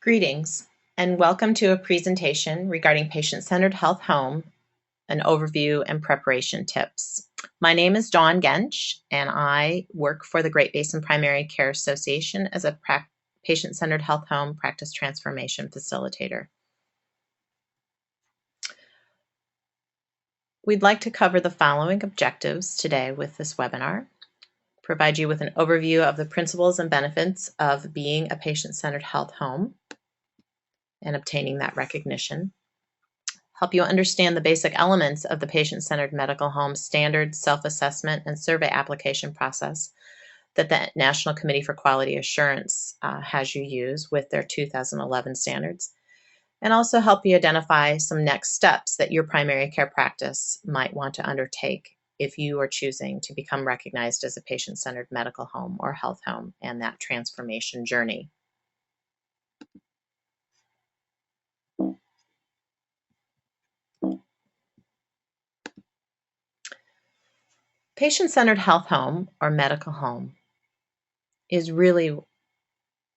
Greetings, and welcome to a presentation regarding Patient-Centered Health Home, an overview and preparation tips. My name is Dawn Gensch, and I work for the Great Basin Primary Care Association as a Patient-Centered Health Home Practice Transformation Facilitator. We'd like to cover the following objectives today with this webinar. Provide you with an overview of the principles and benefits of being a patient-centered health home and obtaining that recognition. Help you understand the basic elements of the patient-centered medical home standard self-assessment and survey application process that the National Committee for Quality Assurance has you use with their 2011 standards, and also help you identify some next steps that your primary care practice might want to undertake if you are choosing to become recognized as a patient-centered medical home or health home and that transformation journey. Patient-centered health home or medical home is really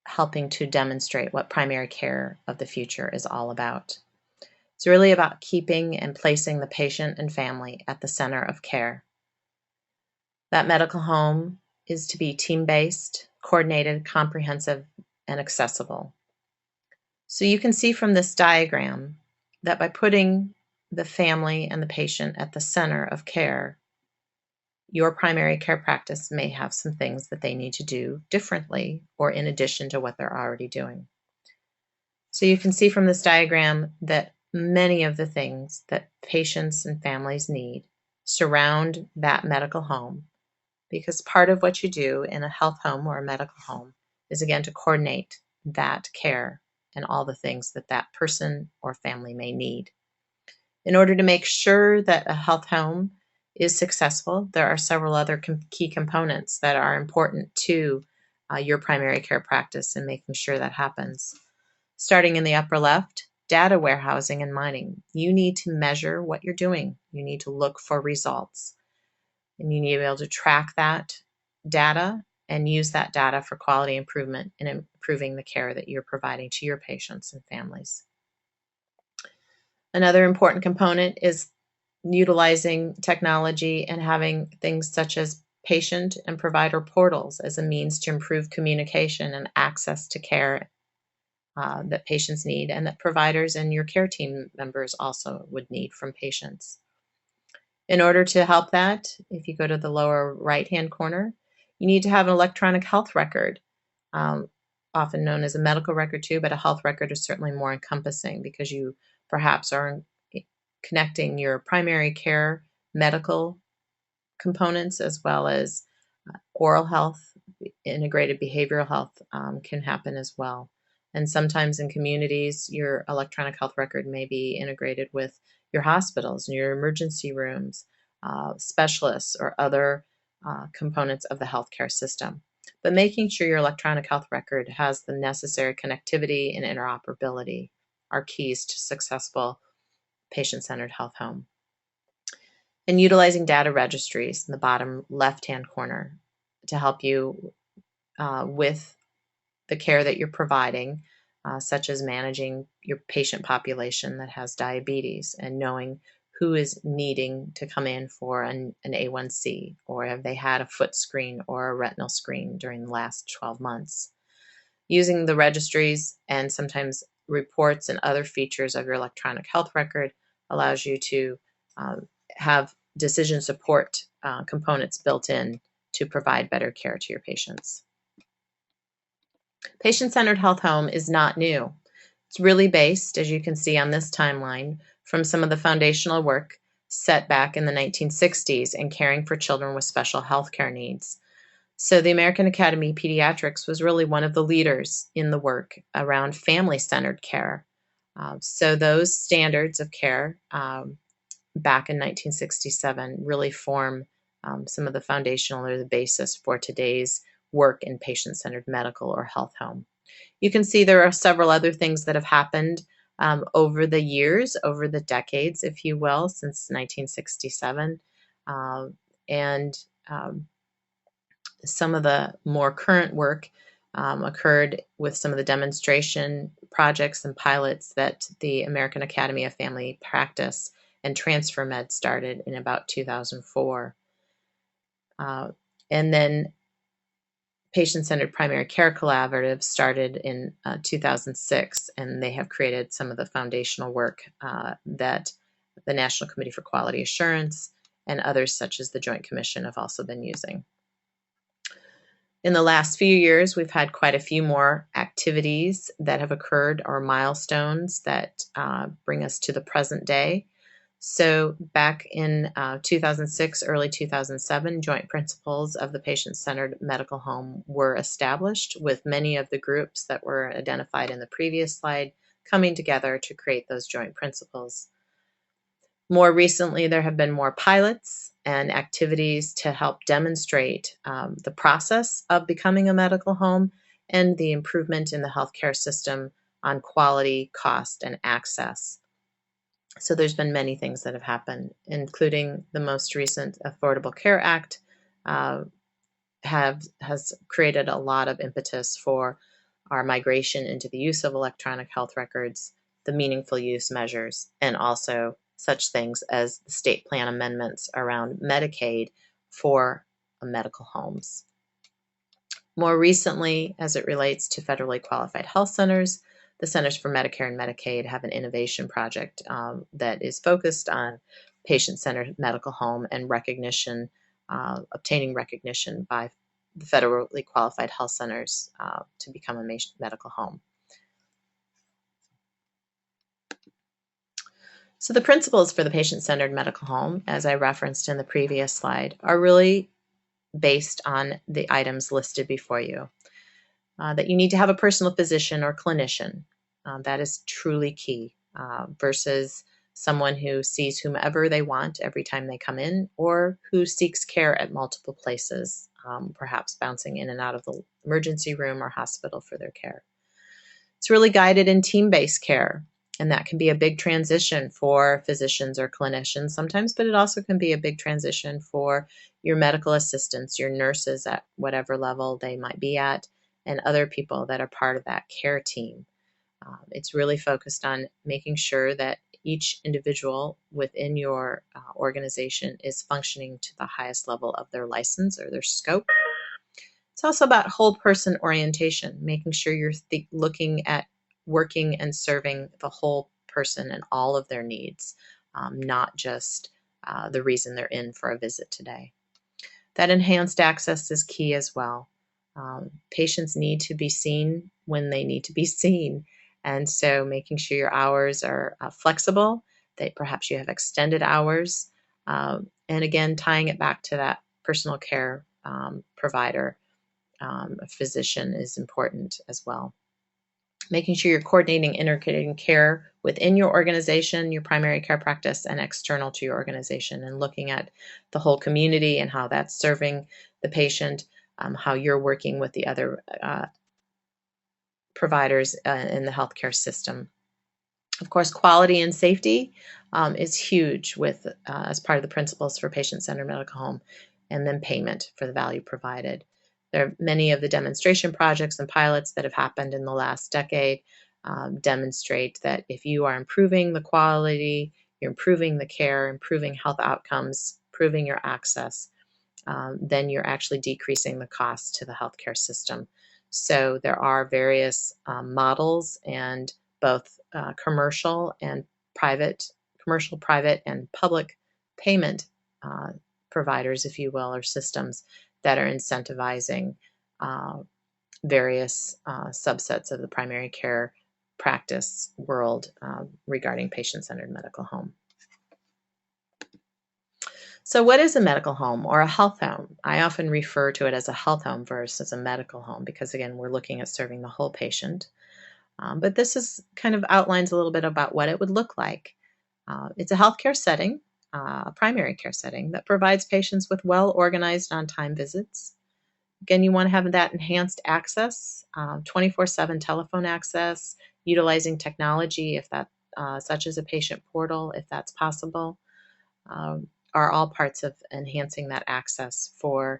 helping to demonstrate what primary care of the future is all about. It's really about keeping and placing the patient and family at the center of care. That medical home is to be team-based, coordinated, comprehensive, and accessible. So you can see from this diagram that by putting the family and the patient at the center of care, your primary care practice may have some things that they need to do differently or in addition to what they're already doing. So you can see from this diagram that many of the things that patients and families need surround that medical home, because part of what you do in a health home or a medical home is, again, to coordinate that care and all the things that that person or family may need. In order to make sure that a health home is successful, there are several other key components that are important to your primary care practice and making sure that happens. Starting in the upper left, data warehousing and mining. You need to measure what you're doing. You need to look for results. And you need to be able to track that data and use that data for quality improvement and improving the care that you're providing to your patients and families. Another important component is utilizing technology and having things such as patient and provider portals as a means to improve communication and access to care that patients need and that providers and your care team members also would need from patients. In order to help that, if you go to the lower right-hand corner, you need to have an electronic health record, often known as a medical record too, but a health record is certainly more encompassing because you perhaps are connecting your primary care medical components as well as oral health, integrated behavioral health can happen as well. And sometimes in communities, your electronic health record may be integrated with your hospitals and your emergency rooms, specialists, or other components of the healthcare system. But making sure your electronic health record has the necessary connectivity and interoperability are keys to successful patient-centered health home. And utilizing data registries in the bottom left-hand corner to help you with the care that you're providing, such as managing your patient population that has diabetes and knowing who is needing to come in for an A1C, or have they had a foot screen or a retinal screen during the last 12 months. Using the registries and sometimes reports and other features of your electronic health record allows you to have decision support components built in to provide better care to your patients. Patient-centered health home is not new. It's really based, as you can see on this timeline, from some of the foundational work set back in the 1960s in caring for children with special health care needs. So the American Academy of Pediatrics was really one of the leaders in the work around family-centered care. So those standards of care back in 1967 really form some of the foundational or the basis for today's work in patient-centered medical or health home. You can see there are several other things that have happened over the years, over the decades, if you will, since 1967. And some of the more current work occurred with some of the demonstration projects and pilots that the American Academy of Family Practice and Transfer Med started in about 2004. And then Patient-Centered Primary Care Collaborative started in 2006, and they have created some of the foundational work that the National Committee for Quality Assurance and others such as the Joint Commission have also been using. In the last few years, we've had quite a few more activities that have occurred or milestones that bring us to the present day. So back in 2006, early 2007, joint principles of the patient-centered medical home were established, with many of the groups that were identified in the previous slide coming together to create those joint principles. More recently, there have been more pilots and activities to help demonstrate the process of becoming a medical home and the improvement in the healthcare system on quality, cost, and access. So there's been many things that have happened, including the most recent Affordable Care Act has created a lot of impetus for our migration into the use of electronic health records, the meaningful use measures, and also such things as the state plan amendments around Medicaid for medical homes. More recently, as it relates to federally qualified health centers, the Centers for Medicare and Medicaid have an innovation project that is focused on patient-centered medical home and recognition, obtaining recognition by the federally qualified health centers to become a medical home. So the principles for the patient-centered medical home, as I referenced in the previous slide, are really based on the items listed before you. That you need to have a personal physician or clinician. That is truly key versus someone who sees whomever they want every time they come in, or who seeks care at multiple places, perhaps bouncing in and out of the emergency room or hospital for their care. It's really guided in team-based care, and that can be a big transition for physicians or clinicians sometimes, but it also can be a big transition for your medical assistants, your nurses at whatever level they might be at, and other people that are part of that care team. It's really focused on making sure that each individual within your organization is functioning to the highest level of their license or their scope. It's also about whole person orientation, making sure you're looking at working and serving the whole person and all of their needs, not just the reason they're in for a visit today. That enhanced access is key as well. Patients need to be seen when they need to be seen. And so making sure your hours are flexible, that perhaps you have extended hours, and again, tying it back to that personal care provider, a physician is important as well. Making sure you're coordinating, integrating care within your organization, your primary care practice, and external to your organization, and looking at the whole community and how that's serving the patient, how you're working with the other providers in the healthcare system. Of course, quality and safety is huge with as part of the principles for patient-centered medical home, and then payment for the value provided. There are many of the demonstration projects and pilots that have happened in the last decade demonstrate that if you are improving the quality, you're improving the care, improving health outcomes, improving your access, then you're actually decreasing the cost to the healthcare system. So there are various models, and both commercial, private, and public payment providers, if you will, or systems that are incentivizing various subsets of the primary care practice world regarding patient-centered medical home. So what is a medical home or a health home? I often refer to it as a health home versus a medical home because, again, we're looking at serving the whole patient. But this is kind of outlines a little bit about what it would look like. It's a healthcare setting, a primary care setting that provides patients with well-organized on-time visits. Again, you want to have that enhanced access, 24/7 telephone access, utilizing technology if that, such as a patient portal, if that's possible, are all parts of enhancing that access for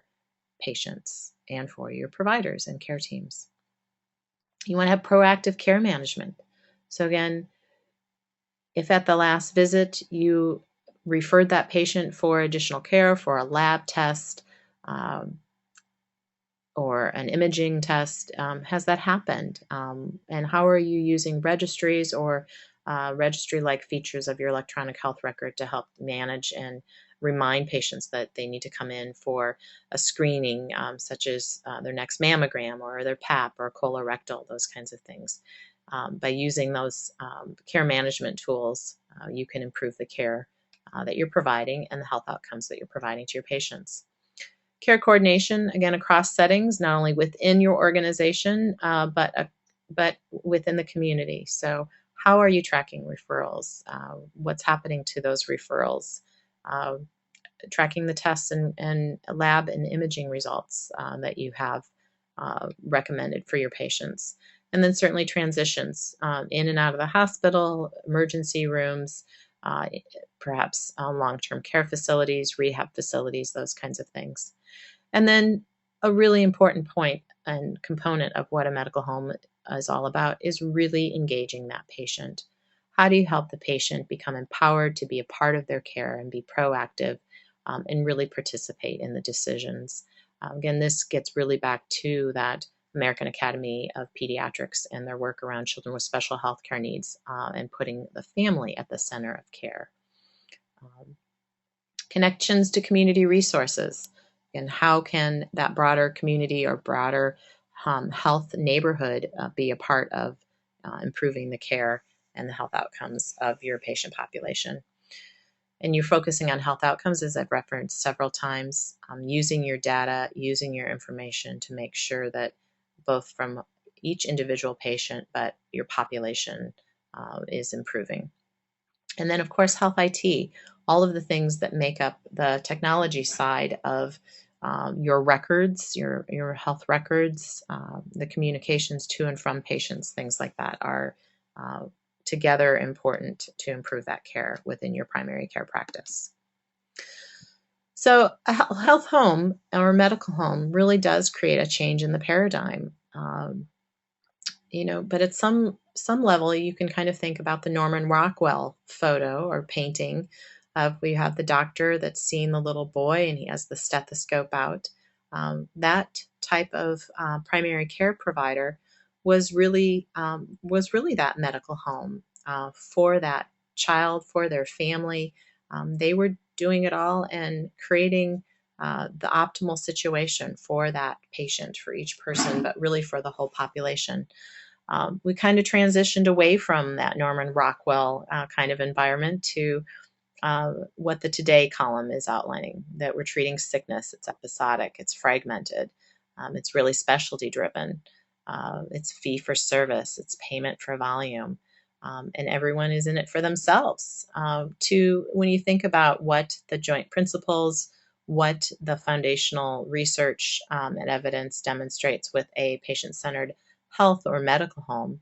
patients and for your providers and care teams. You want to have proactive care management. So again, if at the last visit you referred that patient for additional care, for a lab test, um, or an imaging test, has that happened? And how are you using registries or registry-like features of your electronic health record to help manage and remind patients that they need to come in for a screening, such as their next mammogram or their PAP or colorectal, those kinds of things. By using those care management tools, you can improve the care that you're providing and the health outcomes that you're providing to your patients. Care coordination, again, across settings, not only within your organization, but within the community. So how are you tracking referrals? What's happening to those referrals? Uh, Tracking the tests and lab and imaging results that you have recommended for your patients. And then certainly transitions in and out of the hospital, emergency rooms, uh, perhaps long-term care facilities, rehab facilities, those kinds of things. And then a really important point and component of what a medical home is all about is really engaging that patient. How do you help the patient become empowered to be a part of their care and be proactive and really participate in the decisions? Again, this gets really back to that American Academy of Pediatrics and their work around children with special health care needs and putting the family at the center of care. Connections to community resources, and how can that broader community or broader health neighborhood be a part of improving the care and the health outcomes of your patient population. And you're focusing on health outcomes, as I've referenced several times, using your data, using your information to make sure that both from each individual patient, but your population is improving. And then, of course, health IT, all of the things that make up the technology side of your records, your health records, the communications to and from patients, things like that are together important to improve that care within your primary care practice. So a health home or medical home really does create a change in the paradigm. But at some level, you can kind of think about the Norman Rockwell photo or painting of we have the doctor that's seeing the little boy and he has the stethoscope out. That type of primary care provider was really that medical home for that child, for their family. They were doing it all and creating the optimal situation for that patient, for each person, but really for the whole population. We kind of transitioned away from that Norman Rockwell kind of environment to what the Today column is outlining, that we're treating sickness. It's episodic, it's fragmented, it's really specialty driven, it's fee for service, it's payment for volume, and everyone is in it for themselves. When you think about what the joint principles, what the foundational research and evidence demonstrates with a patient-centered health or medical home,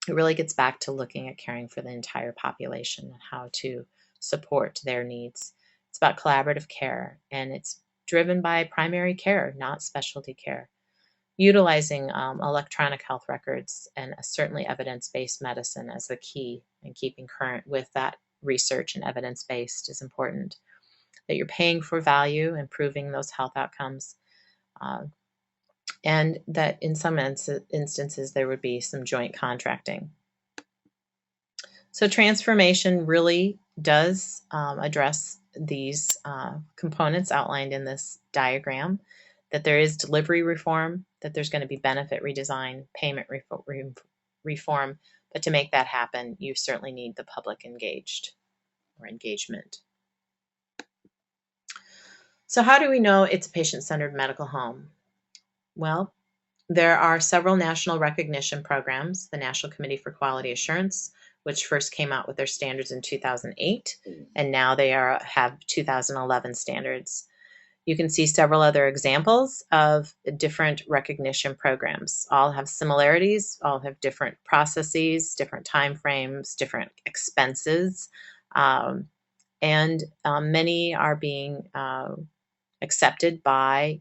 it really gets back to looking at caring for the entire population and how to support their needs. It's about collaborative care, and it's driven by primary care, not specialty care. Utilizing electronic health records and certainly evidence-based medicine as the key, and keeping current with that research and evidence-based is important. That you're paying for value, improving those health outcomes, and that in some instances there would be some joint contracting. So transformation really does address these components outlined in this diagram, that there is delivery reform, that there's going to be benefit redesign, payment reform, but to make that happen, you certainly need the public engaged or engagement. So how do we know it's a patient-centered medical home? Well, there are several national recognition programs, the National Committee for Quality Assurance, which first came out with their standards in 2008, and now they have 2011 standards. You can see several other examples of different recognition programs. All have similarities, all have different processes, different timeframes, different expenses, and many are being accepted by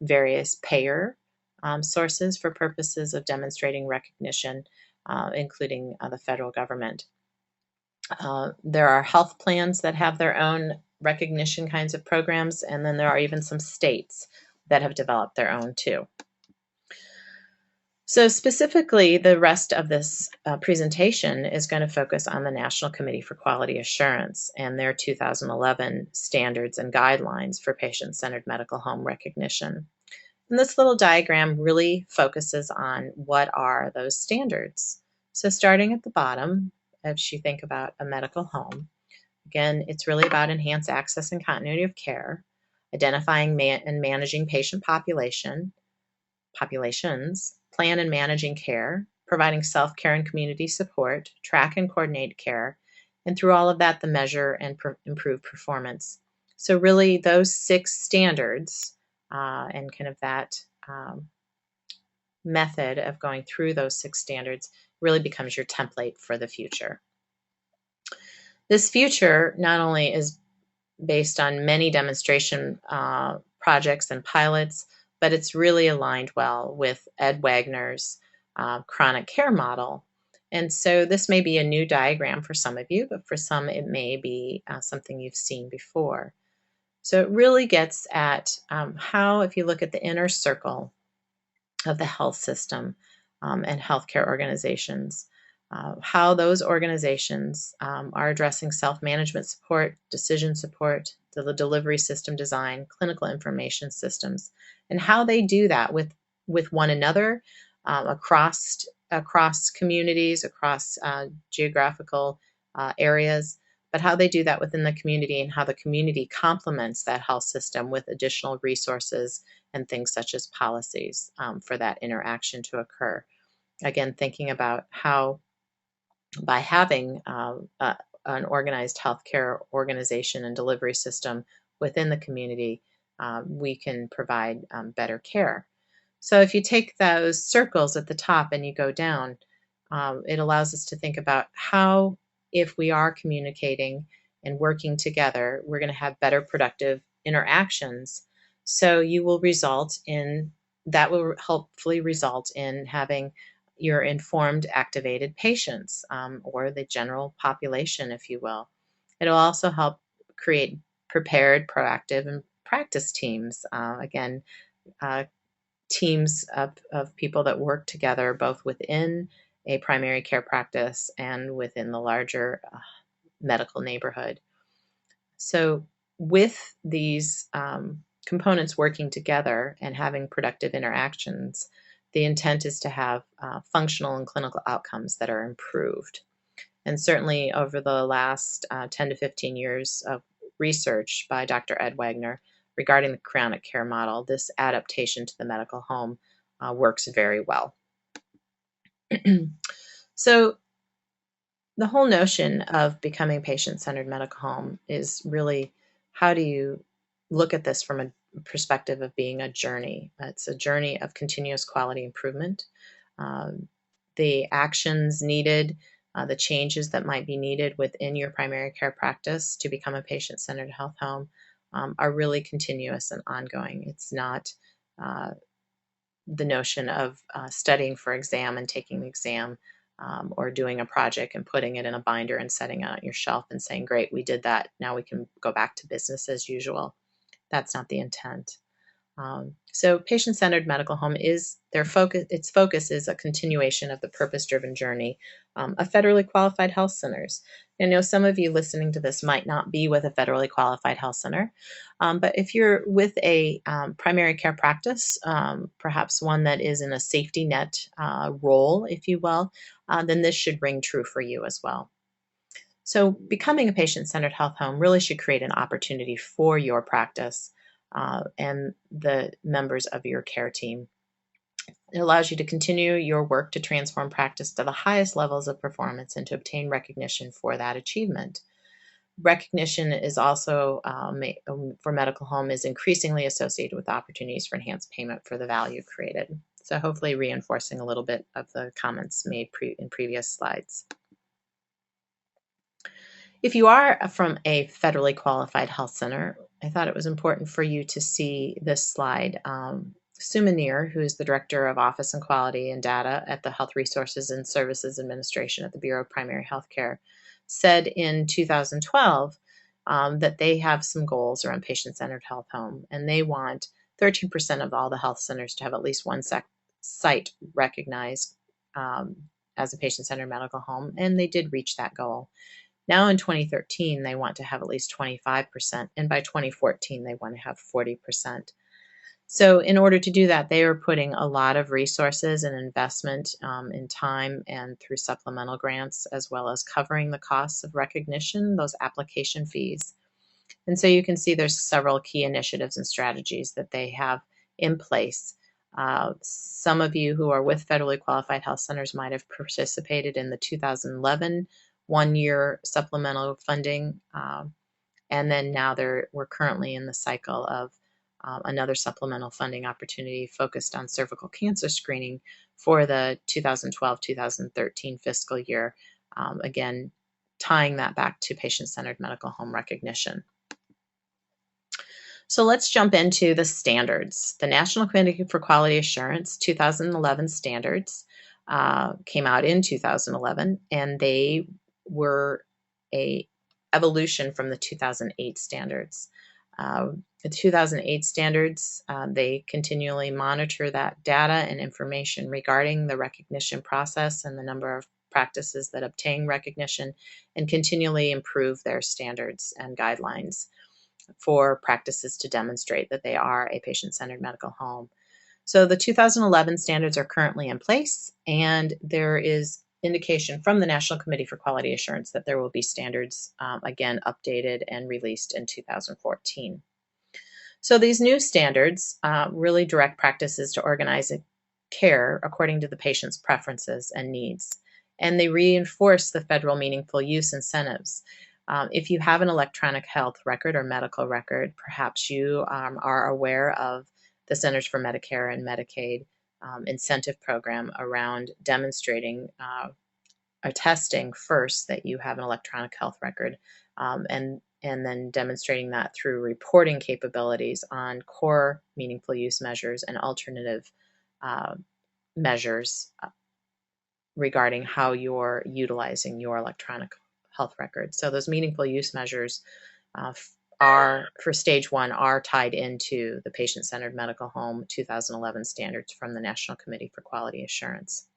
various payer sources for purposes of demonstrating recognition, including the federal government. There are health plans that have their own recognition kinds of programs, and then there are even some states that have developed their own too. So specifically, the rest of this presentation is going to focus on the National Committee for Quality Assurance and their 2011 standards and guidelines for patient-centered medical home recognition. And this little diagram really focuses on what are those standards. So starting at the bottom, as you think about a medical home, again, it's really about enhanced access and continuity of care, identifying and managing patient populations, plan and managing care, providing self-care and community support, track and coordinate care, and through all of that, the measure and improve performance. So really those 6 standards and kind of that method of going through those 6 standards really becomes your template for the future. This future not only is based on many demonstration projects and pilots, but it's really aligned well with Ed Wagner's chronic care model. And so this may be a new diagram for some of you, but for some it may be something you've seen before. So it really gets at how, if you look at the inner circle of the health system and healthcare organizations, how those organizations are addressing self-management support, decision support, the delivery system design, clinical information systems, and how they do that with one another across communities, across geographical areas, but how they do that within the community and how the community complements that health system with additional resources and things such as policies for that interaction to occur. Again, thinking about how by having an organized healthcare organization and delivery system within the community, we can provide better care. So if you take those circles at the top and you go down, it allows us to think about how, if we are communicating and working together, we're going to have better productive interactions. So you will that will hopefully result in having your informed, activated patients, or the general population, if you will. It'll also help create prepared, proactive, and practice teams. Again, teams of people that work together both within a primary care practice and within the larger medical neighborhood. So with these components working together and having productive interactions, the intent is to have functional and clinical outcomes that are improved. And certainly over the last 10 to 15 years of research by Dr. Ed Wagner regarding the chronic care model, this adaptation to the medical home works very well. So the whole notion of becoming patient-centered medical home is really, how do you look at this from a perspective of being a journey? It's a journey of continuous quality improvement. The actions needed, the changes that might be needed within your primary care practice to become a patient-centered health home are really continuous and ongoing. It's not the notion of studying for exam and taking the exam or doing a project and putting it in a binder and setting it on your shelf and saying, great, we did that. Now we can go back to business as usual. That's not the intent. So patient-centered medical home is its focus is a continuation of the purpose-driven journey of federally qualified health centers. I know some of you listening to this might not be with a federally qualified health center, but if you're with a primary care practice, perhaps one that is in a safety net role, if you will, then this should ring true for you as well. So becoming a patient-centered health home really should create an opportunity for your practice and the members of your care team. It allows you to continue your work to transform practice to the highest levels of performance and to obtain recognition for that achievement. Recognition is also, for medical home, is increasingly associated with opportunities for enhanced payment for the value created. So hopefully reinforcing a little bit of the comments made in previous slides. If you are from a federally qualified health center, I thought it was important for you to see this slide Sumanir, who is the Director of Office and Quality and Data at the Health Resources and Services Administration at the Bureau of Primary Health Care, said in 2012 that they have some goals around patient-centered health home, and they want 13% of all the health centers to have at least one site recognized as a patient-centered medical home, and they did reach that goal. Now in 2013, they want to have at least 25%, and by 2014, they want to have 40%. So in order to do that, they are putting a lot of resources and investment in time and through supplemental grants, as well as covering the costs of recognition, those application fees. And so you can see there's several key initiatives and strategies that they have in place. Some of you who are with federally qualified health centers might have participated in the 2011 one-year supplemental funding, and then now we're currently in the cycle of another supplemental funding opportunity focused on cervical cancer screening for the 2012-2013 fiscal year, again, tying that back to patient-centered medical home recognition. So let's jump into the standards. The National Committee for Quality Assurance 2011 standards came out in 2011, and they were a evolution from the 2008 standards. The 2008 standards, they continually monitor that data and information regarding the recognition process and the number of practices that obtain recognition, and continually improve their standards and guidelines for practices to demonstrate that they are a patient-centered medical home. So the 2011 standards are currently in place, and there is indication from the National Committee for Quality Assurance that there will be standards, again, updated and released in 2014. So these new standards really direct practices to organize care according to the patient's preferences and needs, and they reinforce the federal meaningful use incentives. If you have an electronic health record or medical record, perhaps you are aware of the Centers for Medicare and Medicaid incentive program around demonstrating attesting first that you have an electronic health record, and then demonstrating that through reporting capabilities on core meaningful use measures and alternative measures regarding how you're utilizing your electronic health record. So those meaningful use measures are, for stage one, are tied into the patient-centered medical home 2011 standards from the National Committee for Quality Assurance.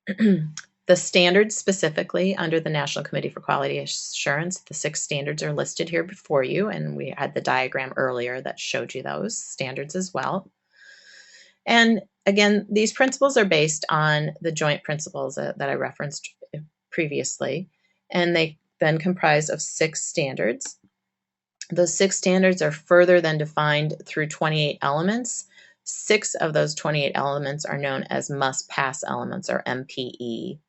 The standards specifically under the National Committee for Quality Assurance, the 6 standards are listed here before you, and we had the diagram earlier that showed you those standards as well. And again, these principles are based on the joint principles that I referenced previously, and they then comprise of 6 standards. Those 6 standards are further then defined through 28 elements. 6 of those 28 elements are known as must-pass elements, or MPE.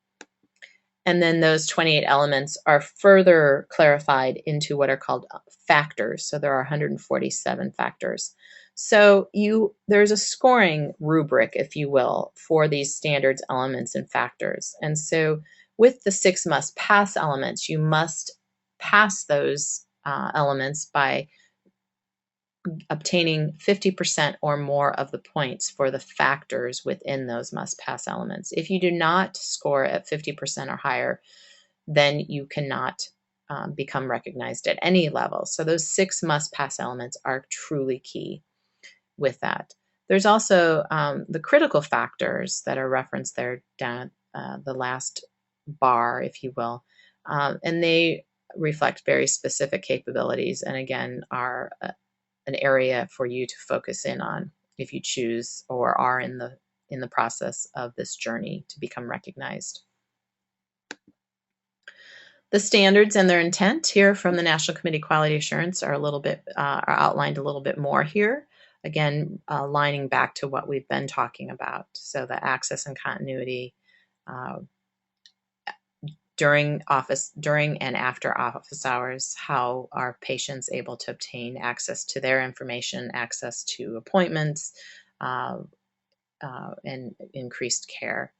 And then those 28 elements are further clarified into what are called factors. So there are 147 factors. So there's a scoring rubric, if you will, for these standards, elements, and factors. And so with the 6 must-pass elements, you must pass those elements by obtaining 50% or more of the points for the factors within those must-pass elements. If you do not score at 50% or higher, then you cannot become recognized at any level. So those 6 must-pass elements are truly key with that. There's also the critical factors that are referenced there down at the last bar, if you will, and they reflect very specific capabilities, and again are an area for you to focus in on if you choose or are in the process of this journey to become recognized. The standards and their intent here from the National Committee Quality Assurance are are outlined a little bit more here. Again, lining back to what we've been talking about. So the access and continuity during and after office hours, how are patients able to obtain access to their information, access to appointments, and increased care.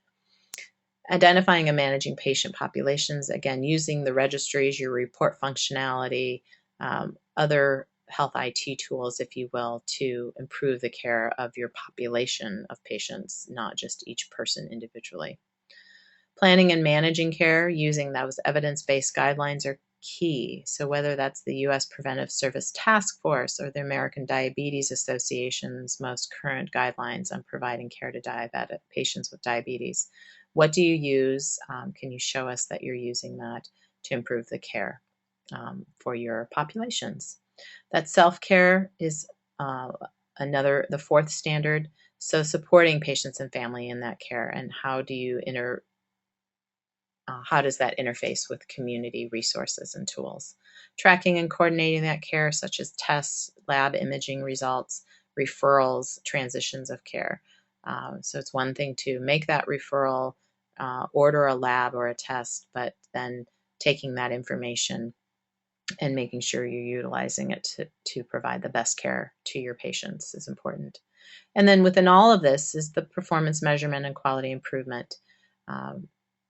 Identifying and managing patient populations, again, using the registries, your report functionality, other health IT tools, if you will, to improve the care of your population of patients, not just each person individually. Planning and managing care using those evidence-based guidelines are key. So whether that's the U.S. Preventive Service Task Force or the American Diabetes Association's most current guidelines on providing care to diabetic patients with diabetes, what do you use? Can you show us that you're using that to improve the care for your populations? That self-care is the fourth standard. So supporting patients and family in that care, and how do you how does that interface with community resources and tools? Tracking and coordinating that care, such as tests, lab imaging results, referrals, transitions of care. So it's one thing to make that referral, order a lab or a test, but then taking that information and making sure you're utilizing it to provide the best care to your patients is important. And then within all of this is the performance measurement and quality improvement.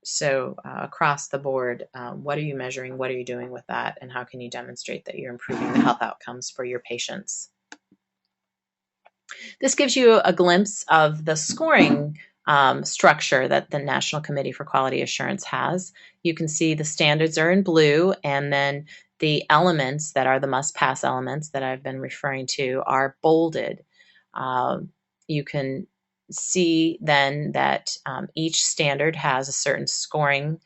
So across the board, what are you measuring? What are you doing with that? And how can you demonstrate that you're improving the health outcomes for your patients? This gives you a glimpse of the scoring structure that the National Committee for Quality Assurance has. You can see the standards are in blue, and then the elements that are the must-pass elements that I've been referring to are bolded. You can see then that each standard has a certain scoring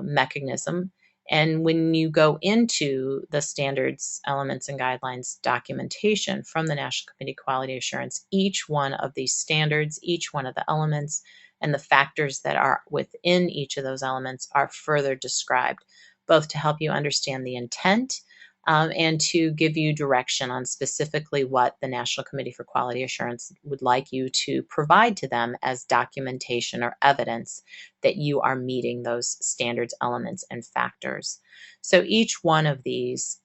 mechanism. And when you go into the standards, elements, and guidelines documentation from the National Committee Quality Assurance, each one of these standards, each one of the elements, and the factors that are within each of those elements are further described, both to help you understand the intent and to give you direction on specifically what the National Committee for Quality Assurance would like you to provide to them as documentation or evidence that you are meeting those standards, elements, and factors. So each one of these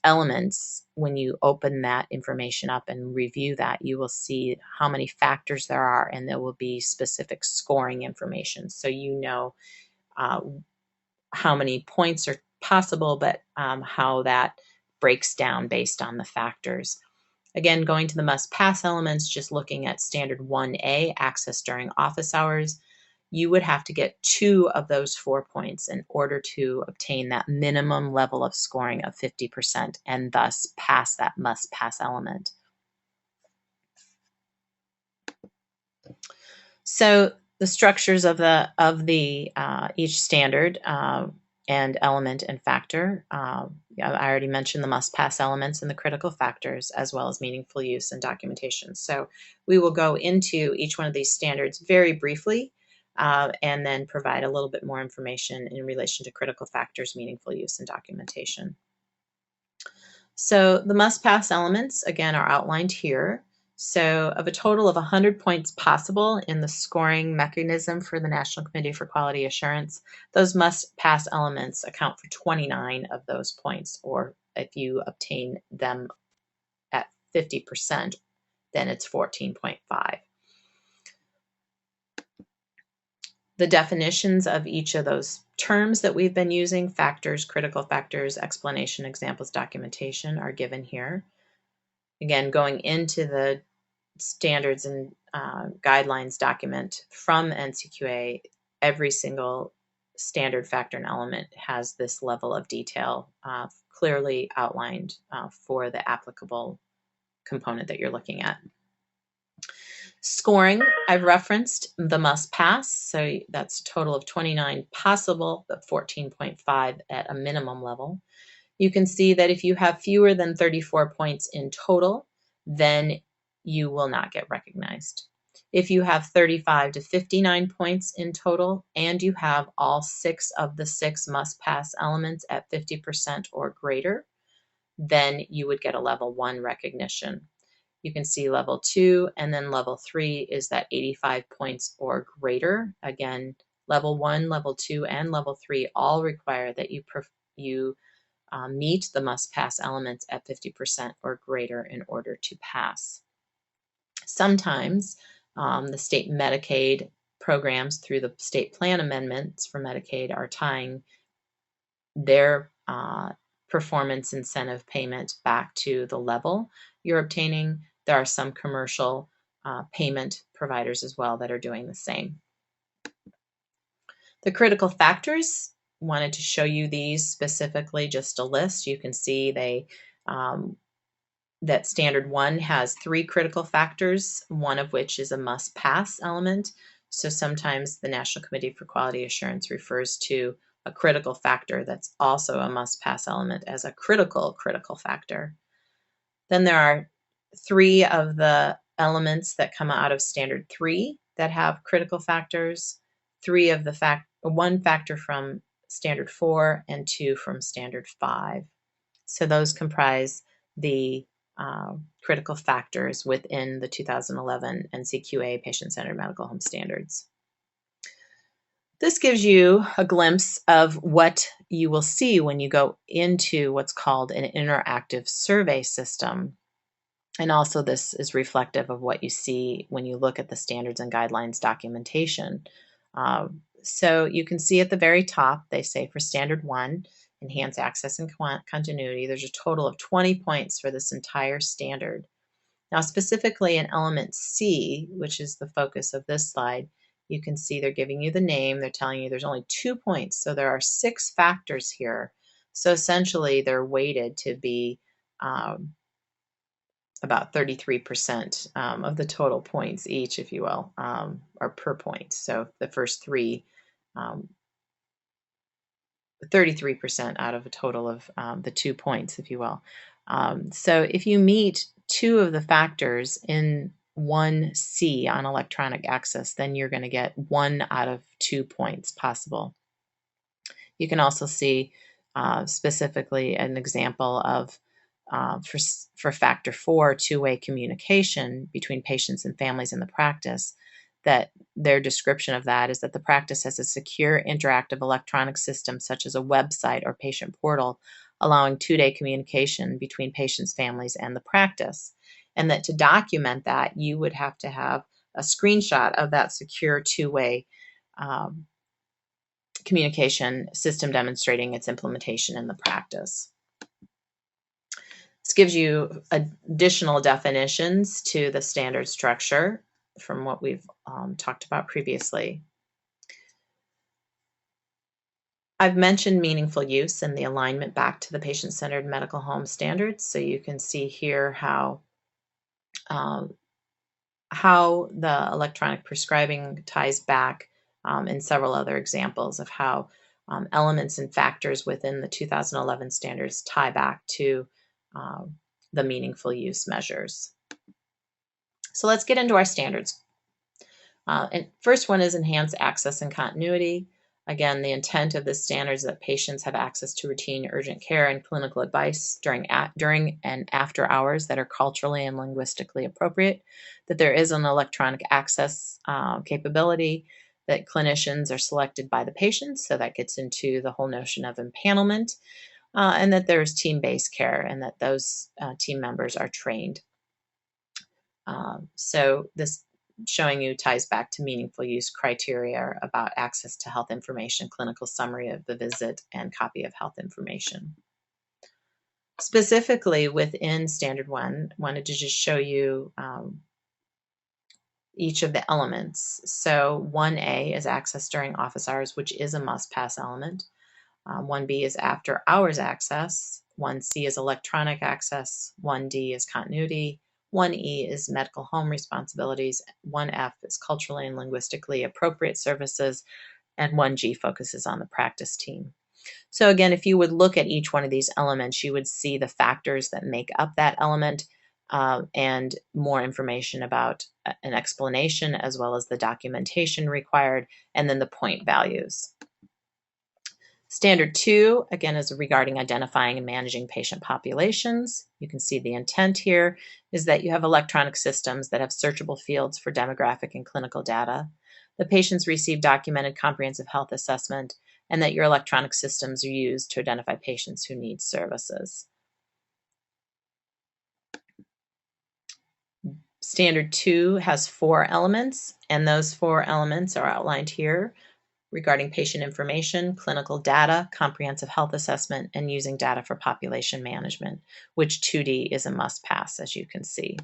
elements, when you open that information up and review that, you will see how many factors there are, and there will be specific scoring information. So you know how many points are possible, but how that breaks down based on the factors. Again, going to the must-pass elements, just looking at standard 1A, access during office hours, you would have to get 2 of those 4 points in order to obtain that minimum level of scoring of 50% and thus pass that must-pass element. So the structures of each standard and element and factor. I already mentioned the must-pass elements and the critical factors, as well as meaningful use and documentation. So we will go into each one of these standards very briefly and then provide a little bit more information in relation to critical factors, meaningful use, and documentation. So the must-pass elements, again, are outlined here. So of a total of 100 points possible in the scoring mechanism for the National Committee for Quality Assurance, those must-pass elements account for 29 of those points, or if you obtain them at 50%, then it's 14.5. The definitions of each of those terms that we've been using, factors, critical factors, explanation, examples, documentation, are given here. Again, going into the standards and guidelines document from NCQA, every single standard, factor, and element has this level of detail clearly outlined for the applicable component that you're looking at. Scoring, I've referenced the must pass, so that's a total of 29 possible, but 14.5 at a minimum level. You can see that if you have fewer than 34 points in total, then you will not get recognized. If you have 35 to 59 points in total and you have all 6 of the 6 must-pass elements at 50% or greater, then you would get a level 1 recognition. You can see level 2, and then level 3 is that 85 points or greater. Again, level 1, level 2, and level 3 all require that you meet the must-pass elements at 50% or greater in order to pass. Sometimes the state Medicaid programs through the state plan amendments for Medicaid are tying their performance incentive payment back to the level you're obtaining. There are some commercial payment providers as well that are doing the same. The critical factors, wanted to show you these specifically, just a list. You can see that Standard 1 has 3 critical factors, one of which is a must-pass element. So sometimes the National Committee for Quality Assurance refers to a critical factor that's also a must-pass element as a critical factor. Then there are 3 of the elements that come out of Standard 3 that have critical factors, 1 factor from Standard 4 and 2 from Standard 5. So those comprise the critical factors within the 2011 NCQA Patient-Centered Medical Home Standards. This gives you a glimpse of what you will see when you go into what's called an interactive survey system. And also this is reflective of what you see when you look at the standards and guidelines documentation. So you can see at the very top, they say for Standard 1, enhance access and continuity, there's a total of 20 points for this entire standard. Now, specifically in element C, which is the focus of this slide, you can see they're giving you the name, they're telling you there's only 2 points, so there are 6 factors here. So essentially, they're weighted to be about 33% of the total points each, if you will, or per point. So the first 3, 33% out of a total of the 2 points, if you will. So if you meet 2 of the factors in 1C on electronic access, then you're going to get 1 out of 2 points possible. You can also see specifically an example of for factor 4, two-way communication between patients and families in the practice, that their description of that is that the practice has a secure interactive electronic system such as a website or patient portal, allowing two-day communication between patients, families, and the practice. And that to document that, you would have to have a screenshot of that secure two-way communication system demonstrating its implementation in the practice. This gives you additional definitions to the standard structure from what we've talked about previously. I've mentioned meaningful use and the alignment back to the patient-centered medical home standards. So you can see here how the electronic prescribing ties back in several other examples of how elements and factors within the 2011 standards tie back to the meaningful use measures. So let's get into our standards. And first one is enhance access and continuity. Again, the intent of this standard is that patients have access to routine urgent care and clinical advice during and after hours that are culturally and linguistically appropriate, that there is an electronic access capability, that clinicians are selected by the patients, so that gets into the whole notion of empanelment, and that there's team-based care and that those team members are trained. So this showing you ties back to meaningful use criteria about access to health information, clinical summary of the visit, and copy of health information. Specifically within Standard 1, wanted to just show you each of the elements. So 1A is access during office hours, which is a must-pass element. 1B is after hours access. 1C is electronic access. 1D is continuity. 1E is medical home responsibilities. 1F is culturally and linguistically appropriate services. And 1G focuses on the practice team. So again, if you would look at each one of these elements, you would see the factors that make up that element and more information about an explanation as well as the documentation required, and then the point values. Standard 2, again, is regarding identifying and managing patient populations. You can see the intent here is that you have electronic systems that have searchable fields for demographic and clinical data. The patients receive documented comprehensive health assessment, and that your electronic systems are used to identify patients who need services. Standard 2 has 4 elements, and those 4 elements are outlined here. regarding patient information, clinical data, comprehensive health assessment, and using data for population management, which 2D is a must pass, as you can see.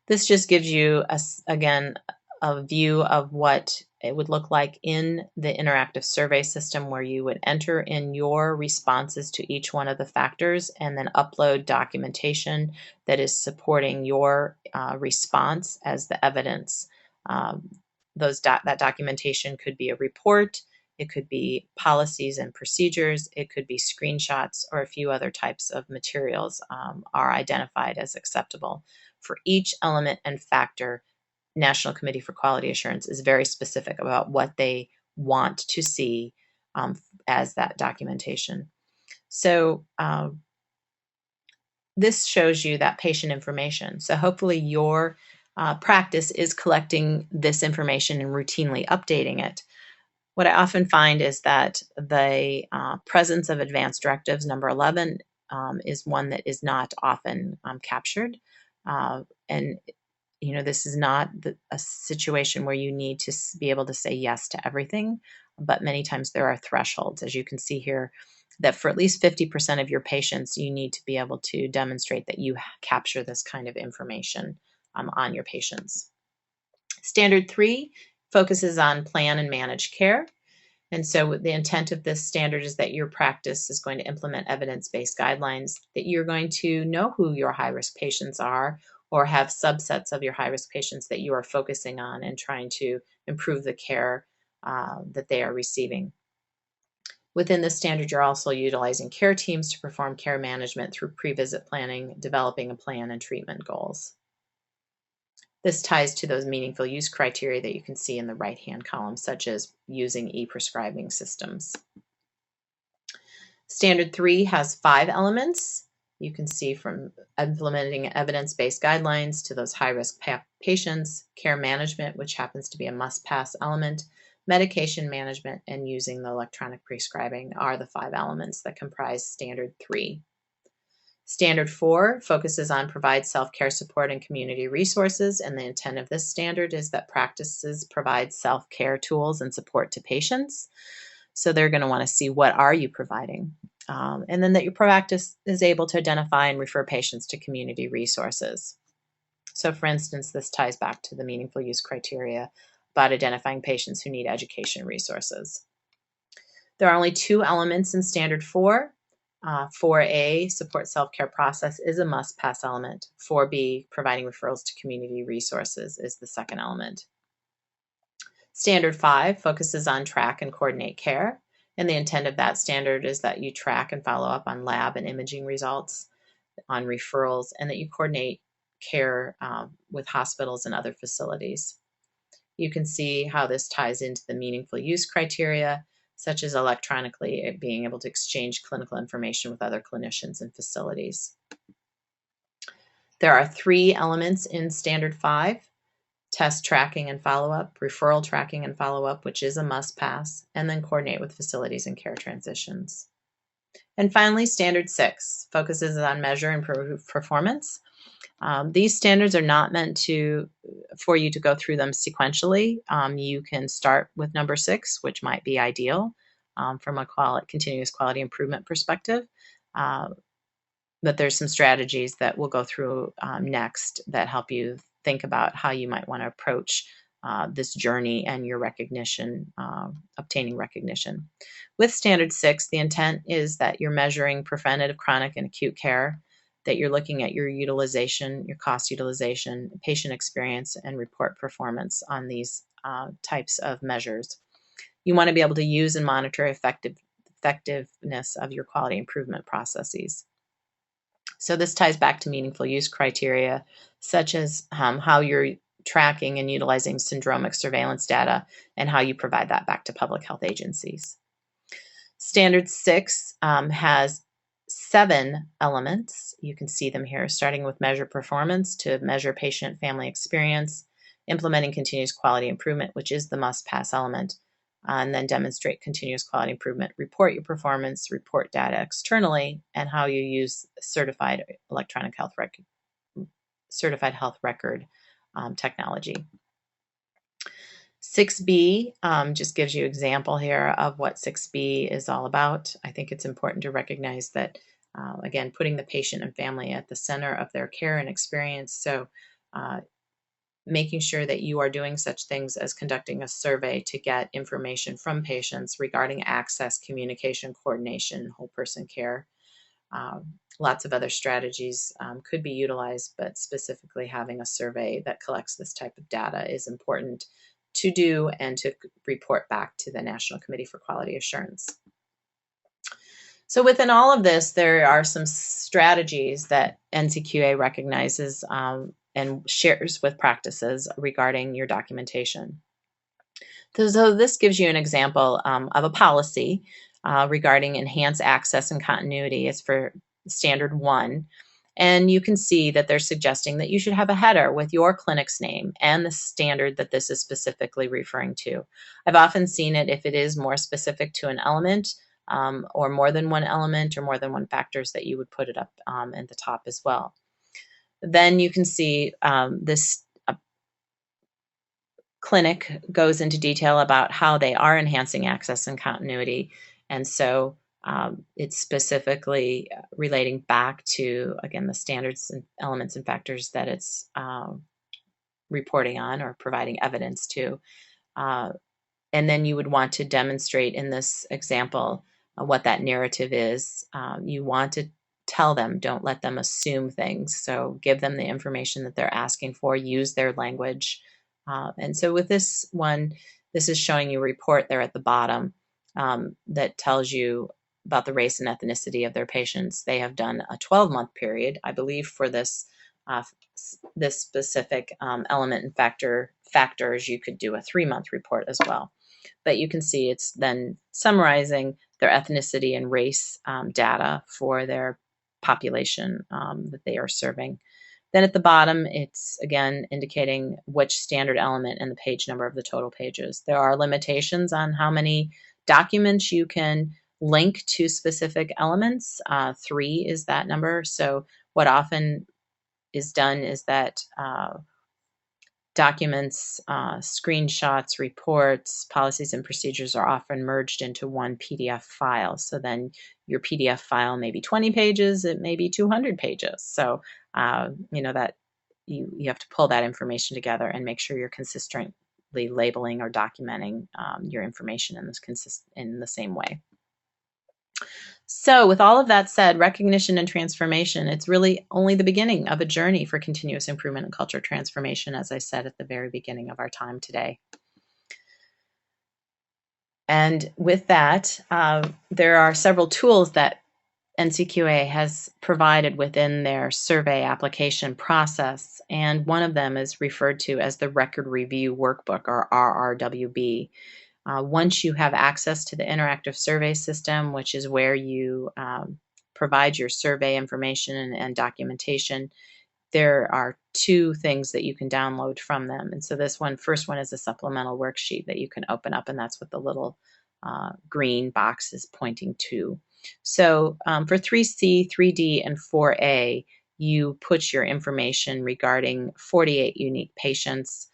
This just gives you, again, a view of what it would look like in the interactive survey system, where you would enter in your responses to each one of the factors and then upload documentation that is supporting your response as the evidence. That documentation could be a report, it could be policies and procedures, it could be screenshots, or a few other types of materials are identified as acceptable. For each element and factor, National Committee for Quality Assurance is very specific about what they want to see as that documentation. So this shows you that patient information. So hopefully your practice is collecting this information and routinely updating it. What I often find is that the presence of advanced directives, number 11, is one that is not often captured. And this is not a situation where you need to be able to say yes to everything, but many times there are thresholds, as you can see here, that for at least 50% of your patients, you need to be able to demonstrate that you capture this kind of information on your patients. Standard 3 focuses on plan and manage care. And so the intent of this standard is that your practice is going to implement evidence-based guidelines, that you're going to know who your high-risk patients are, or have subsets of your high-risk patients that you are focusing on and trying to improve the care that they are receiving. Within this standard, you're also utilizing care teams to perform care management through pre-visit planning, developing a plan, and treatment goals. This ties to those meaningful use criteria that you can see in the right-hand column, such as using e-prescribing systems. Standard 3 has 5 elements. You can see from implementing evidence-based guidelines to those high-risk patients, care management, which happens to be a must-pass element, medication management, and using the electronic prescribing are the 5 elements that comprise Standard 3. Standard 4 focuses on provide self-care support and community resources, and the intent of this standard is that practices provide self-care tools and support to patients. So they're going to want to see, what are you providing? And then that your practice is able to identify and refer patients to community resources. So for instance, this ties back to the meaningful use criteria about identifying patients who need education resources. There are only 2 elements in Standard 4. 4A, support self-care process, is a must-pass element. 4B, providing referrals to community resources, is the second element. Standard 5 focuses on track and coordinate care, and the intent of that standard is that you track and follow up on lab and imaging results, on referrals, and that you coordinate care with hospitals and other facilities. You can see how this ties into the meaningful use criteria, such as electronically being able to exchange clinical information with other clinicians and facilities. There are 3 elements in Standard 5. Test tracking and follow-up, referral tracking and follow-up, which is a must-pass, and then coordinate with facilities and care transitions. And finally, Standard 6 focuses on measure and improve performance. These standards are not meant for you to go through them sequentially. You can start with number 6, which might be ideal from a continuous quality improvement perspective. But there's some strategies that we'll go through next that help you think about how you might want to approach this journey and your recognition, obtaining recognition. With Standard 6, the intent is that you're measuring preventative, chronic, and acute care, that you're looking at your utilization, your cost utilization, patient experience, and report performance on these types of measures. You want to be able to use and monitor effectiveness of your quality improvement processes. So this ties back to meaningful use criteria, such as how you're tracking and utilizing syndromic surveillance data and how you provide that back to public health agencies. Standard 6 has 7 elements. You can see them here, starting with measure performance to measure patient family experience, implementing continuous quality improvement, which is the must-pass element, and then demonstrate continuous quality improvement, report your performance, report data externally, and how you use certified electronic health record, certified health record technology. 6B just gives you an example here of what 6B is all about. I think it's important to recognize that, again, putting the patient and family at the center of their care and experience. So making sure that you are doing such things as conducting a survey to get information from patients regarding access, communication, coordination, whole person care. Lots of other strategies could be utilized, but specifically having a survey that collects this type of data is important to do and to report back to the National Committee for Quality Assurance. So within all of this, there are some strategies that NCQA recognizes and shares with practices regarding your documentation. So this gives you an example of a policy regarding enhanced access and continuity. It's for standard 1. And you can see that they're suggesting that you should have a header with your clinic's name and the standard that this is specifically referring to. I've often seen it if it is more specific to an element or more than one element or more than one factors, that you would put it up at the top as well. Then you can see this clinic goes into detail about how they are enhancing access and continuity. And so it's specifically relating back to, again, the standards and elements and factors that it's reporting on or providing evidence to. And then you would want to demonstrate in this example what that narrative is. You want to tell them, don't let them assume things. So give them the information that they're asking for, use their language. And so with this one, this is showing you a report there at the bottom that tells you about the race and ethnicity of their patients. They have done a 12-month period, I believe, for this this specific element and factors. You could do a 3-month report as well. But you can see it's then summarizing their ethnicity and race data for their population that they are serving. Then at the bottom, it's again indicating which standard element and the page number of the total pages. There are limitations on how many documents you can link to specific elements. 3 is that number. So what often is done is that documents, screenshots, reports, policies, and procedures are often merged into one PDF file. So then your PDF file may be 20 pages, it may be 200 pages. So, that you have to pull that information together and make sure you're consistently labeling or documenting your information in the same way. So with all of that said, recognition and transformation, it's really only the beginning of a journey for continuous improvement and culture transformation, as I said at the very beginning of our time today. And with that, there are several tools that NCQA has provided within their survey application process, and one of them is referred to as the Record Review Workbook, or RRWB. Once you have access to the interactive survey system, which is where you provide your survey information and documentation, there are 2 things that you can download from them. And so first one is a supplemental worksheet that you can open up, and that's what the little green box is pointing to. So for 3C, 3D, and 4A, you put your information regarding 48 unique patients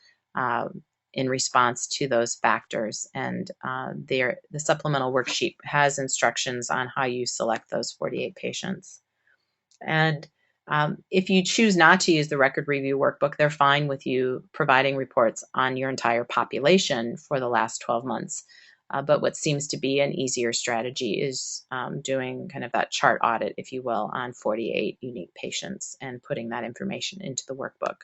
in response to those factors. And the supplemental worksheet has instructions on how you select those 48 patients. And if you choose not to use the Record Review Workbook, they're fine with you providing reports on your entire population for the last 12 months. But what seems to be an easier strategy is doing kind of that chart audit, if you will, on 48 unique patients and putting that information into the workbook.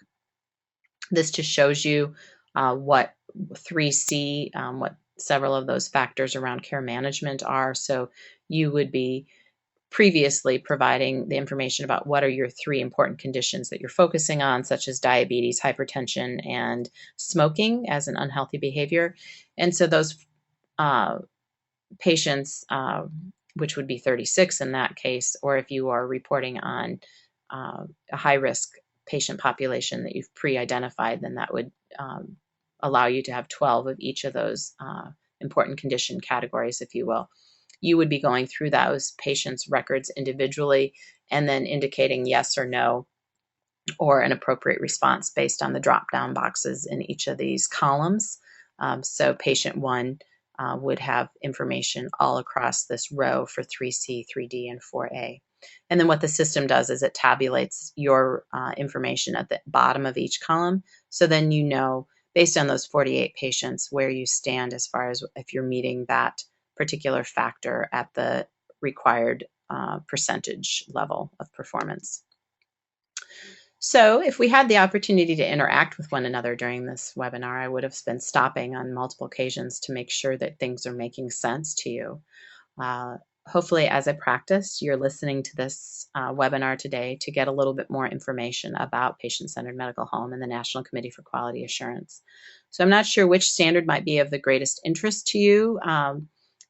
This just shows you what 3C, what several of those factors around care management are. So you would be previously providing the information about what are your 3 important conditions that you're focusing on, such as diabetes, hypertension, and smoking as an unhealthy behavior. And so those patients, which would be 36 in that case, or if you are reporting on a high-risk patient population that you've pre-identified, then that would allow you to have 12 of each of those important condition categories, if you will. You would be going through those patients' records individually and then indicating yes or no or an appropriate response based on the drop-down boxes in each of these columns. So patient 1 would have information all across this row for 3C, 3D, and 4A. And then what the system does is it tabulates your information at the bottom of each column. So then you know, based on those 48 patients, where you stand as far as if you're meeting that particular factor at the required percentage level of performance. So if we had the opportunity to interact with one another during this webinar, I would have been stopping on multiple occasions to make sure that things are making sense to you. Hopefully, as a practice, you're listening to this webinar today to get a little bit more information about patient-centered medical home and the National Committee for Quality Assurance. So I'm not sure which standard might be of the greatest interest to you,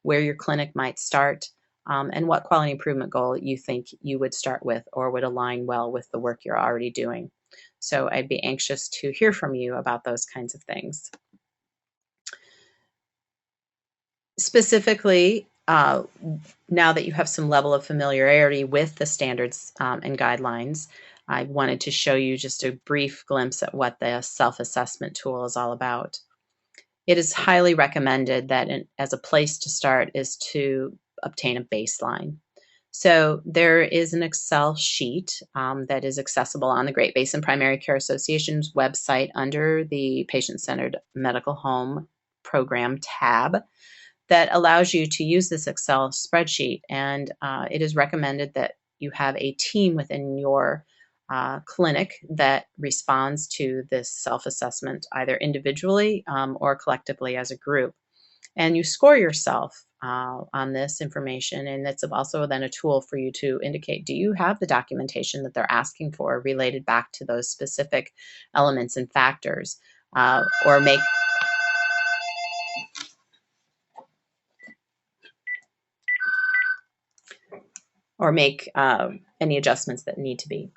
where your clinic might start, and what quality improvement goal you think you would start with or would align well with the work you're already doing. So I'd be anxious to hear from you about those kinds of things. Specifically, now that you have some level of familiarity with the standards and guidelines, I wanted to show you just a brief glimpse at what the self-assessment tool is all about. It is highly recommended that as a place to start is to obtain a baseline. So there is an Excel sheet that is accessible on the Great Basin Primary Care Association's website under the Patient-Centered Medical Home Program tab that allows you to use this Excel spreadsheet. And it is recommended that you have a team within your clinic that responds to this self-assessment either individually or collectively as a group. And you score yourself on this information, and it's also then a tool for you to indicate, do you have the documentation that they're asking for related back to those specific elements and factors, or make any adjustments that need to be.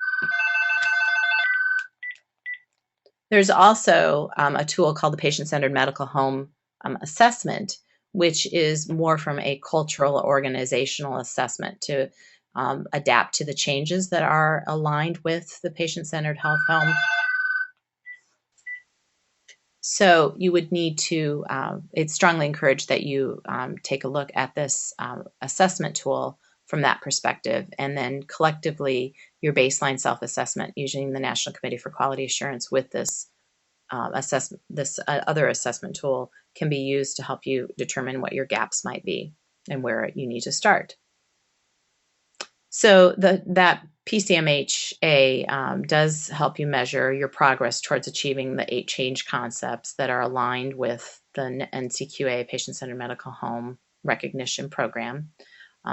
There's also a tool called the Patient-Centered Medical Home Assessment, which is more from a cultural organizational assessment to adapt to the changes that are aligned with the patient-centered health home. So you would need to, it's strongly encouraged that you take a look at this assessment tool from that perspective, and then collectively your baseline self-assessment using the National Committee for Quality Assurance with this other assessment tool can be used to help you determine what your gaps might be and where you need to start. So that PCMHA does help you measure your progress towards achieving the 8 change concepts that are aligned with the NCQA Patient-Centered Medical Home Recognition Program.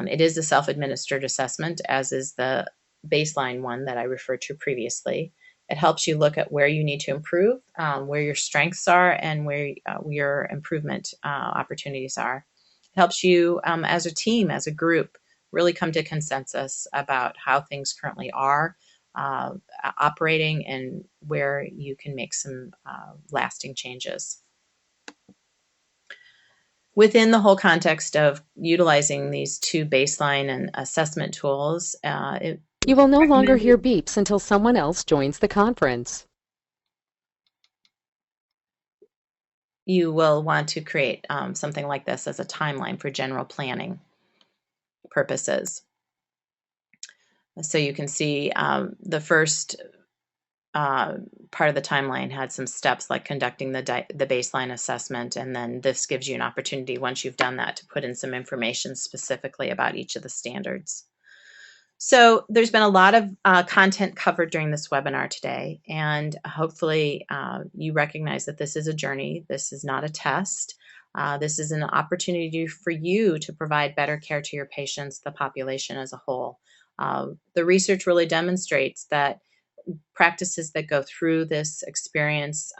It is a self-administered assessment, as is the baseline one that I referred to previously. It helps you look at where you need to improve, where your strengths are, and where your improvement opportunities are. It helps you as a team, as a group, really come to consensus about how things currently are operating and where you can make some lasting changes. Within the whole context of utilizing these 2 baseline and assessment tools, you will no longer hear beeps until someone else joins the conference. You will want to create something like this as a timeline for general planning purposes. So you can see the first part of the timeline had some steps like conducting the baseline assessment, and then this gives you an opportunity once you've done that to put in some information specifically about each of the standards. So there's been a lot of content covered during this webinar today, and hopefully you recognize that this is a journey. This is not a test. This is an opportunity for you to provide better care to your patients, the population as a whole. The research really demonstrates that practices that go through this experience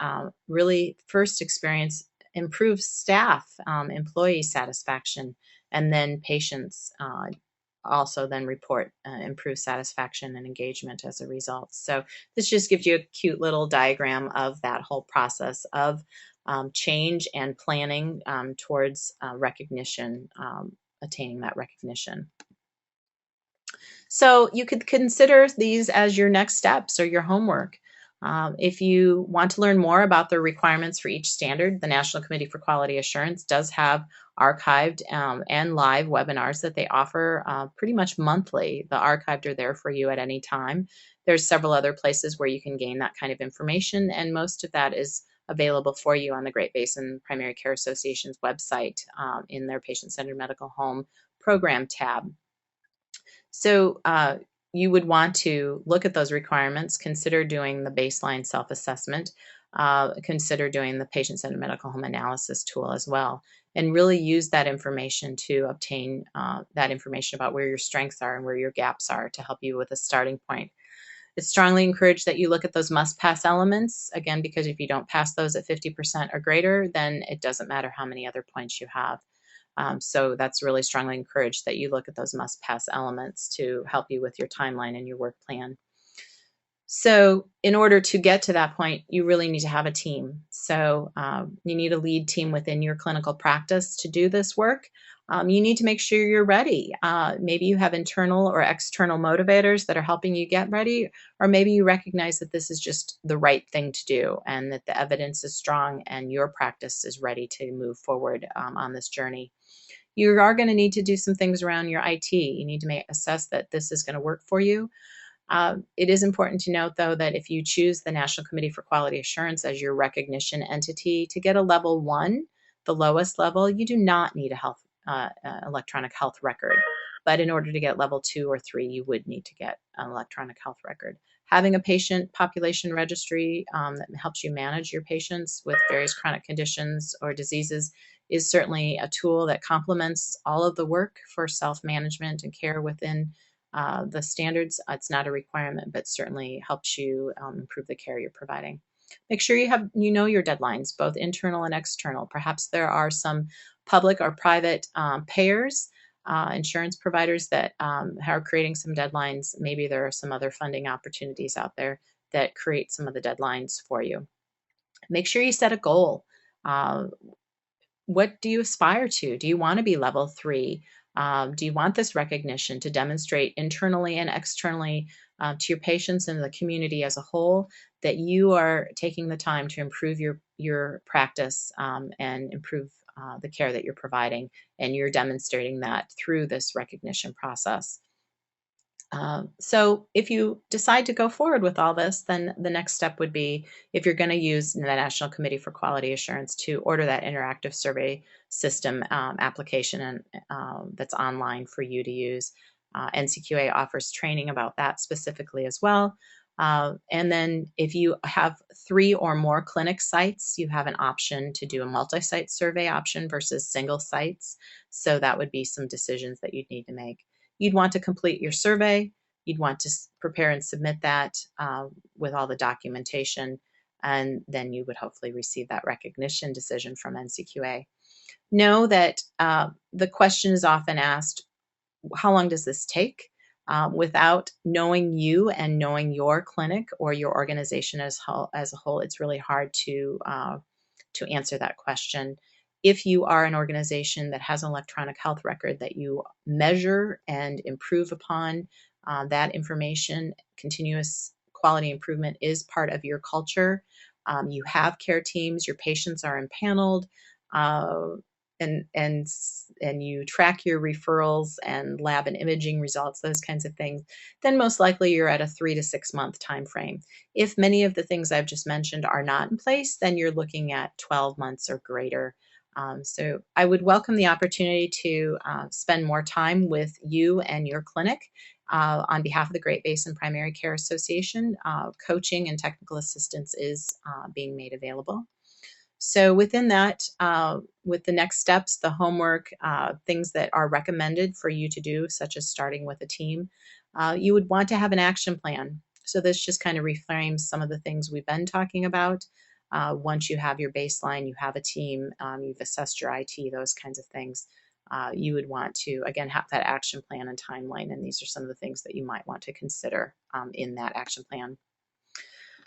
really first experience improves staff, employee satisfaction, and then patients also then report improved satisfaction and engagement as a result. So this just gives you a cute little diagram of that whole process of change and planning towards recognition, attaining that recognition. So you could consider these as your next steps or your homework. If you want to learn more about the requirements for each standard, the National Committee for Quality Assurance does have archived and live webinars that they offer pretty much monthly. The archived are there for you at any time. There's several other places where you can gain that kind of information, and most of that is available for you on the Great Basin Primary Care Association's website in their Patient-Centered Medical Home Program tab. So you would want to look at those requirements, consider doing the baseline self-assessment, consider doing the patient-centered medical home analysis tool as well, and really use that information to obtain that information about where your strengths are and where your gaps are to help you with a starting point. It's strongly encouraged that you look at those must-pass elements, again, because if you don't pass those at 50% or greater, then it doesn't matter how many other points you have. So that's really strongly encouraged that you look at those must-pass elements to help you with your timeline and your work plan. So in order to get to that point, you really need to have a team. So you need a lead team within your clinical practice to do this work. You need to make sure you're ready. Maybe you have internal or external motivators that are helping you get ready, or maybe you recognize that this is just the right thing to do and that the evidence is strong and your practice is ready to move forward on this journey. You are going to need to do some things around your IT. You need to assess that this is going to work for you. It is important to note, though, that if you choose the National Committee for Quality Assurance as your recognition entity, to get a level 1, the lowest level, you do not need a electronic health record. But in order to get level 2 or 3, you would need to get an electronic health record. Having a patient population registry that helps you manage your patients with various chronic conditions or diseases is certainly a tool that complements all of the work for self-management and care within the standards. It's not a requirement, but certainly helps you improve the care you're providing. Make sure you know your deadlines, both internal and external. Perhaps there are some public or private payers, insurance providers that are creating some deadlines. Maybe there are some other funding opportunities out there that create some of the deadlines for you. Make sure you set a goal. What do you aspire to? Do you want to be level 3? Do you want this recognition to demonstrate internally and externally to your patients and the community as a whole that you are taking the time to improve your practice and improve the care that you're providing, and you're demonstrating that through this recognition process? So if you decide to go forward with all this, then the next step would be, if you're going to use the National Committee for Quality Assurance, to order that interactive survey system application and that's online for you to use. NCQA offers training about that specifically as well. And then if you have 3 or more clinic sites, you have an option to do a multi-site survey option versus single sites. So that would be some decisions that you'd need to make. You'd want to complete your survey. You'd want to prepare and submit that with all the documentation, and then you would hopefully receive that recognition decision from NCQA. Know that the question is often asked, how long does this take? Without knowing you and knowing your clinic or your organization as a whole, it's really hard to answer that question. If you are an organization that has an electronic health record that you measure and improve upon, that information, continuous quality improvement is part of your culture. You have care teams, your patients are impaneled, and you track your referrals and lab and imaging results, those kinds of things, then most likely you're at a 3 to 6 month time frame. If many of the things I've just mentioned are not in place, then you're looking at 12 months or greater. So I would welcome the opportunity to spend more time with you and your clinic. On behalf of the Great Basin Primary Care Association, coaching and technical assistance is being made available. So within that, with the next steps, the homework, things that are recommended for you to do, such as starting with a team, you would want to have an action plan. So this just kind of reframes some of the things we've been talking about. Once you have your baseline, you have a team, you've assessed your IT, those kinds of things, you would want to, again, have that action plan and timeline. And these are some of the things that you might want to consider in that action plan.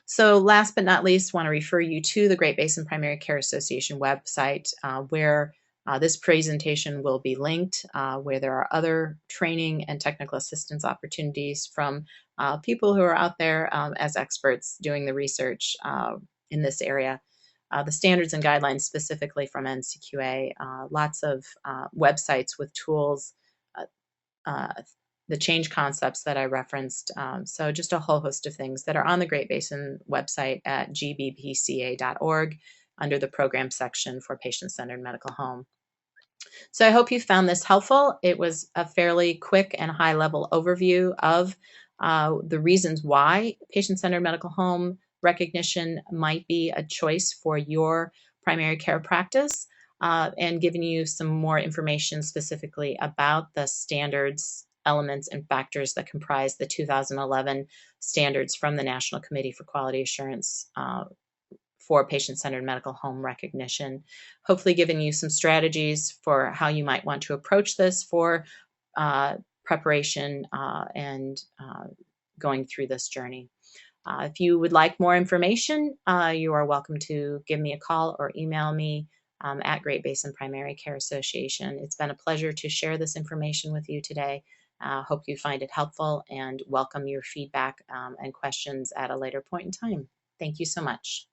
So last but not least, I want to refer you to the Great Basin Primary Care Association website, where this presentation will be linked, where there are other training and technical assistance opportunities from people who are out there as experts doing the research in this area. The standards and guidelines specifically from NCQA, lots of websites with tools, uh, the change concepts that I referenced. So just a whole host of things that are on the Great Basin website at gbpca.org under the program section for patient-centered medical home. So I hope you found this helpful. It was a fairly quick and high-level overview of the reasons why patient-centered medical home recognition might be a choice for your primary care practice, and giving you some more information specifically about the standards, elements, and factors that comprise the 2011 standards from the National Committee for Quality Assurance for patient-centered medical home recognition. Hopefully giving you some strategies for how you might want to approach this for preparation and going through this journey. If you would like more information, you are welcome to give me a call or email me at Great Basin Primary Care Association. It's been a pleasure to share this information with you today. Hope you find it helpful and welcome your feedback and questions at a later point in time. Thank you so much.